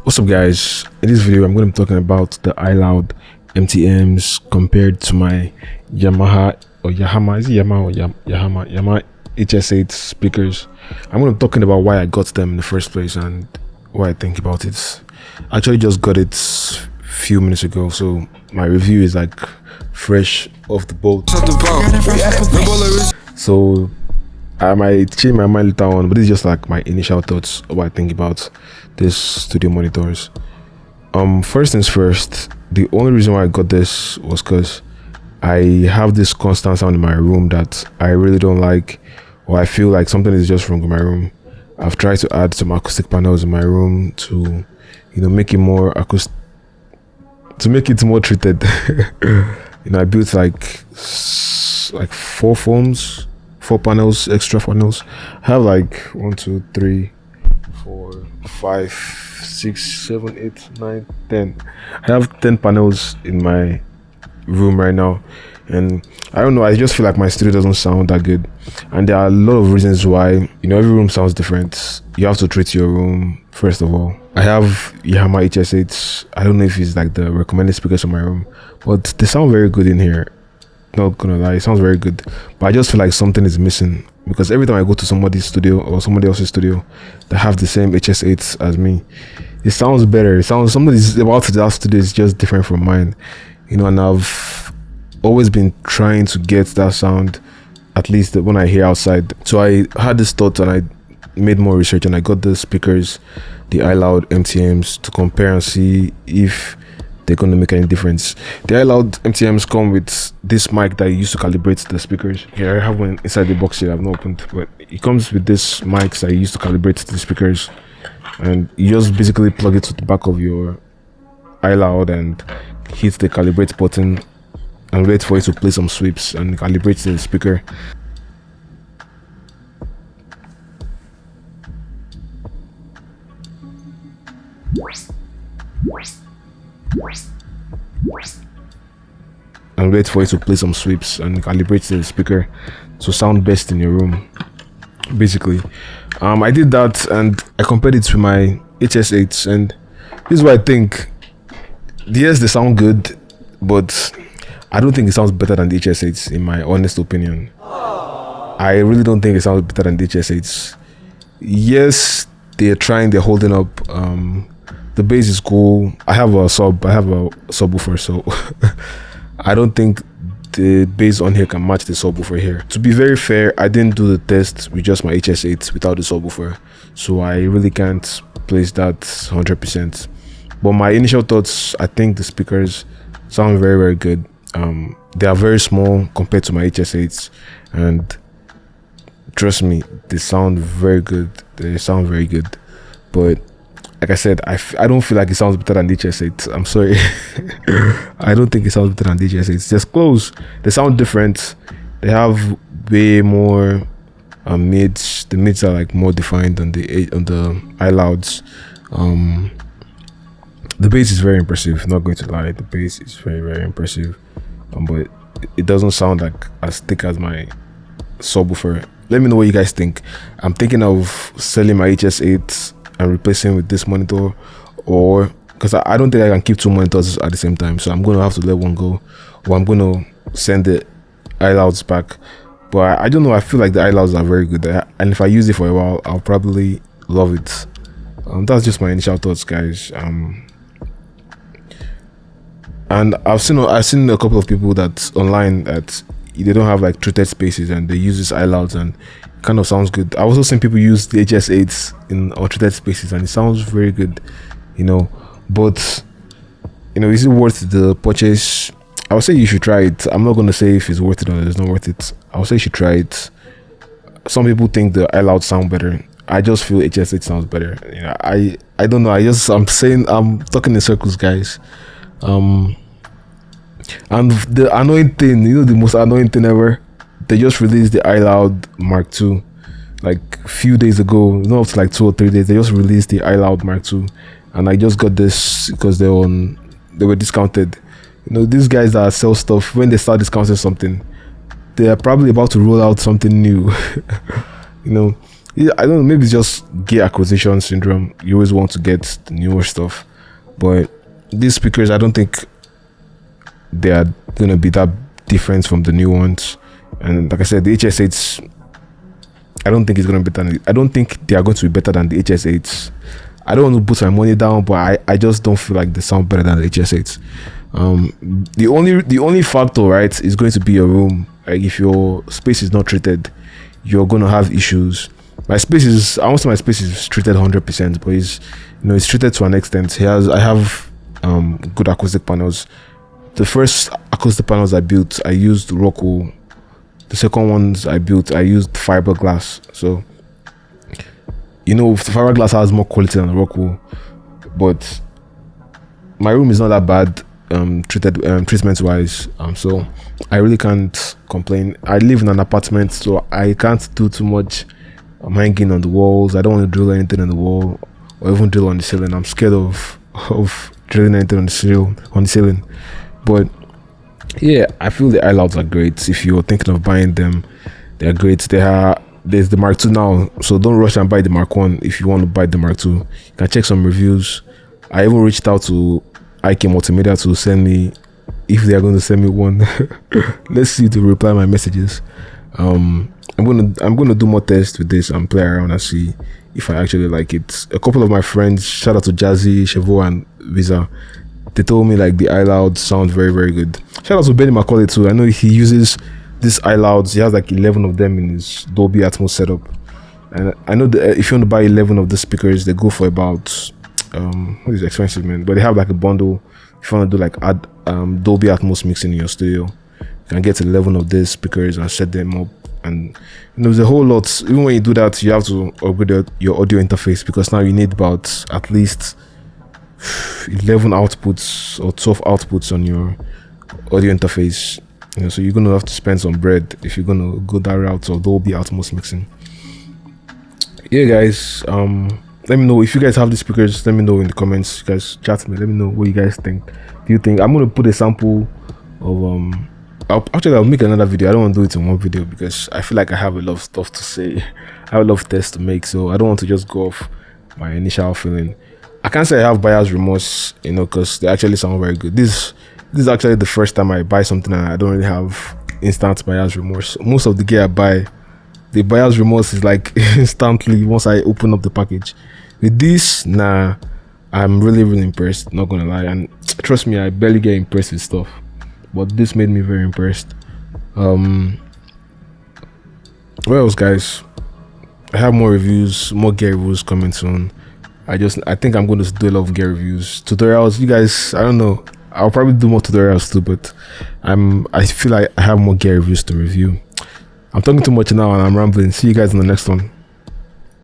What's up, guys? In this video I'm going to be talking about the Iloud MTMs compared to my Yamaha hs8 speakers. I'm going to be talking about why I got them in the first place and what I think about it. I actually just got it a few minutes ago, so my review is like fresh off the boat. So I might change my mind later on, but this is just like my initial thoughts of what I think about this studio monitors. First things first, the only reason why I got this was because I have this constant sound in my room that I really don't like, or I feel like something is just wrong with my room. I've tried to add some acoustic panels in my room to, make it more to make it more treated. I built like 4 foams, 4 panels, extra panels. I have like 1, 2, 3, 4, 5, 6, 7, 8, 9, 10. I have 10 panels in my room right now, and I don't know, I just feel like my studio doesn't sound that good, and there are a lot of reasons why. Every room sounds different. You have to treat your room first of all. I have Yamaha hs8. I don't know if it's like the recommended speakers for my room, but they sound very good in here. Not gonna lie, it sounds very good, but I just feel like something is missing, because every time I go to somebody's studio or somebody else's studio that have the same hs8 as me, it sounds better. It sounds, something about that studio is just different from mine, and I've always been trying to get that sound, at least when I hear outside. So I had this thought and I made more research, and I got the speakers, the Iloud MTMs, to compare and see if they're going to make any difference. The Iloud MTMs come with this mic that you use to calibrate the speakers. Here I have one inside the box here, I've not opened, but it comes with this mics that you use to calibrate the speakers, and you just basically plug it to the back of your Iloud and hit the calibrate button and wait for it to play some sweeps and calibrate the speaker. And wait for it to play some sweeps and calibrate the speaker to sound best in your room, basically. I did that and I compared it to my hs8s, and this is what I think. Yes, they sound good, but I don't think it sounds better than the hs8s, in my honest opinion. I really don't think it sounds better than the hs8s. Yes, they're holding up. The bass is cool. I have a subwoofer, so I don't think the bass on here can match the subwoofer here. To be very fair, I didn't do the test with just my hs8 without the subwoofer, so I really can't place that 100%. But my initial thoughts, I think the speakers sound very, very good. They are very small compared to my hs8s, and trust me, they sound very good. They sound very good, but like I said, I don't feel like it sounds better than the hs8. I'm sorry. I don't think it sounds better than the hs8. It's just close. They sound different. They have way more mids. The mids are like more defined on the Ilouds. The bass is very impressive. Not going to lie, the bass is very, very impressive. But it doesn't sound like as thick as my subwoofer. Let me know what you guys think. I'm thinking of selling my hs8 and replacing with this monitor, or because I don't think I can keep 2 monitors at the same time, so I'm going to have to let one go, or I'm going to send the Ilouds back. But I don't know, I feel like the Ilouds are very good, and if I use it for a while, I'll probably love it. That's just my initial thoughts, guys. And I've seen a couple of people that online that they don't have like treated spaces and they use this Ilouds and it kind of sounds good. I've also seen people use the hs8s in untreated spaces and it sounds very good, but is it worth the purchase? I would say you should try it. I'm not going to say if it's worth it or it's not worth it. I would say you should try it. Some people think the Iloud sound better. I just feel hs8 sounds better. I don't know. I'm talking in circles, guys. And the annoying thing, the most annoying thing ever, they just released the Iloud Mark II like a few days ago, not up to like 2 or 3 days. They just released the Iloud Mark II, and I just got this because they were discounted. These guys that sell stuff, when they start discounting something, they are probably about to roll out something new. Yeah, I don't know, maybe it's just gear acquisition syndrome. You always want to get the newer stuff, but these speakers, I don't think they are gonna be that different from the new ones. And like I said, the hs8s, I don't think it's gonna be better. I don't think they are going to be better than the hs8s. I don't want to put my money down, but I just don't feel like they sound better than the hs8s. The only factor, right, is going to be your room. Like if your space is not treated, you're gonna have issues. My space is, I won't say my space is treated 100%, but it's treated to an extent. I have good acoustic panels. The first acoustic panels I built, I used rock wool. The second ones I built, I used fiberglass. So the fiberglass has more quality than rock wool, but my room is not that bad treatment wise. So I really can't complain. I live in an apartment, so I can't do too much. I'm hanging on the walls. I don't want to drill anything on the wall or even drill on the ceiling. I'm scared of drilling anything on the ceiling. But yeah, I feel the Ilouds are great. If you're thinking of buying them, they're great. There's the Mark II now, so don't rush and buy the Mark I. If you want to buy the Mark II, you can check some reviews. I even reached out to IK Multimedia to send me, if they are going to send me one. Let's see to reply my messages. I'm gonna do more tests with this and play around and see if I actually like it. A couple of my friends, shout out to Jazzy, Chevo, and Visa, they told me like the Iloud sound very, very good. Shout out to Benny Macaulay too. I know he uses these Ilouds. He has like 11 of them in his Dolby Atmos setup, and I know that if you want to buy 11 of the speakers, they go for about what is expensive, man, but they have like a bundle. If you want to do like add Dolby Atmos mixing in your studio, you can get 11 of these speakers and set them up. And there's a whole lot. Even when you do that, you have to upgrade your audio interface, because now you need about at least 11 outputs or 12 outputs on your audio interface. So you're gonna have to spend some bread if you're gonna go that route of Dolby Atmos mixing. Yeah, guys. Let me know if you guys have these speakers. Let me know in the comments. You guys chat me. Let me know what you guys think. Do you think I'm gonna put a sample of I'll make another video. I don't want to do it in one video because I feel like I have a lot of stuff to say. I have a lot of tests to make, so I don't want to just go off my initial feeling. I can't say I have buyer's remorse, because they actually sound very good. This is actually the first time I buy something and I don't really have instant buyer's remorse. Most of the gear I buy, the buyer's remorse is like instantly once I open up the package. With this, nah, I'm really, really impressed, not gonna lie. And trust me, I barely get impressed with stuff, but this made me very impressed. What else, guys? I have more reviews, more gear reviews coming soon. I think I'm going to do a lot of gear reviews, tutorials. You guys, I don't know, I'll probably do more tutorials too, but I feel like I have more gear reviews to review. I'm talking too much now and I'm rambling. See you guys in the next one.